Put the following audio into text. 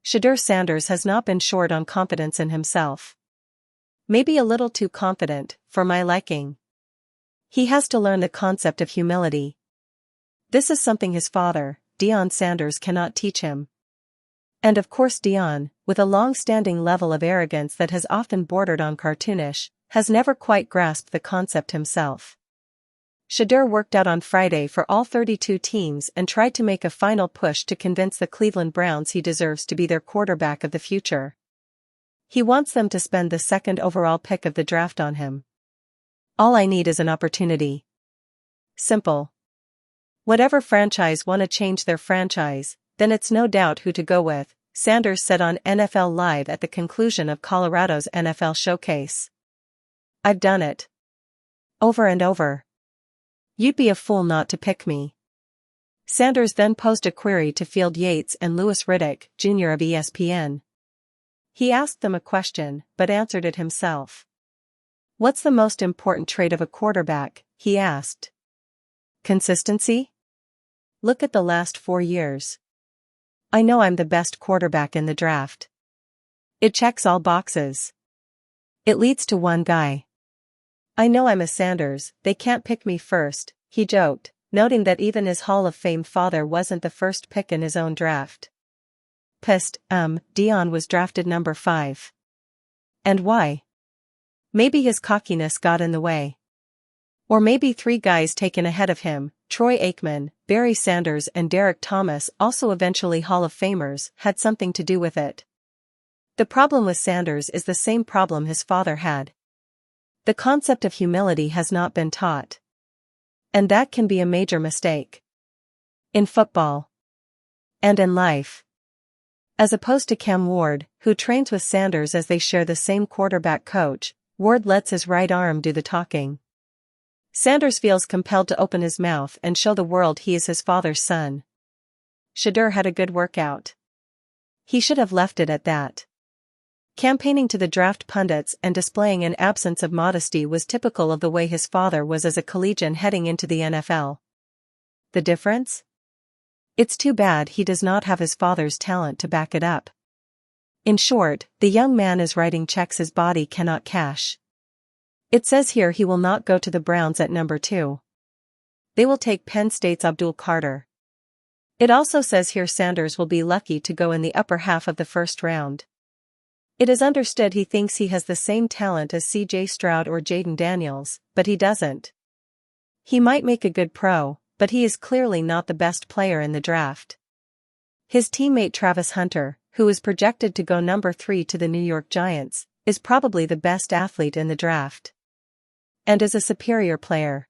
Shedeur Sanders has not been short on confidence in himself. Maybe a little too confident, for my liking. He has to learn the concept of humility. This is something his father, Deion Sanders, cannot teach him. And of course Deion, with a long-standing level of arrogance that has often bordered on cartoonish, has never quite grasped the concept himself. Shedeur worked out on Friday for all 32 teams and tried to make a final push to convince the Cleveland Browns he deserves to be their quarterback of the future. He wants them to spend the second overall pick of the draft on him. All I need is an opportunity. Simple. Whatever franchise want to change their franchise, then it's no doubt who to go with, Sanders said on NFL Live at the conclusion of Colorado's NFL Showcase. I've done it. Over and over. You'd be a fool not to pick me. Sanders then posed a query to Field Yates and Louis Riddick, Jr. of ESPN. He asked them a question, but answered it himself. What's the most important trait of a quarterback, he asked. Consistency? Look at the last 4 years. I know I'm the best quarterback in the draft. It checks all boxes. It leads to one guy. I know I'm a Sanders, they can't pick me first, he joked, noting that even his Hall of Fame father wasn't the first pick in his own draft. Pissed, Deion was drafted number 5. And why? Maybe his cockiness got in the way. Or maybe 3 guys taken ahead of him, Troy Aikman, Barry Sanders and Derek Thomas, also eventually Hall of Famers, had something to do with it. The problem with Sanders is the same problem his father had. The concept of humility has not been taught. And that can be a major mistake. In football. And in life. As opposed to Cam Ward, who trains with Sanders as they share the same quarterback coach, Ward lets his right arm do the talking. Sanders feels compelled to open his mouth and show the world he is his father's son. Shedeur had a good workout. He should have left it at that. Campaigning to the draft pundits and displaying an absence of modesty was typical of the way his father was as a collegian heading into the NFL. The difference? It's too bad he does not have his father's talent to back it up. In short, the young man is writing checks his body cannot cash. It says here he will not go to the Browns at number 2. They will take Penn State's Abdul Carter. It also says here Sanders will be lucky to go in the upper half of the first round. It is understood he thinks he has the same talent as C.J. Stroud or Jaden Daniels, but he doesn't. He might make a good pro, but he is clearly not the best player in the draft. His teammate Travis Hunter, who is projected to go number 3 to the New York Giants, is probably the best athlete in the draft. And is a superior player.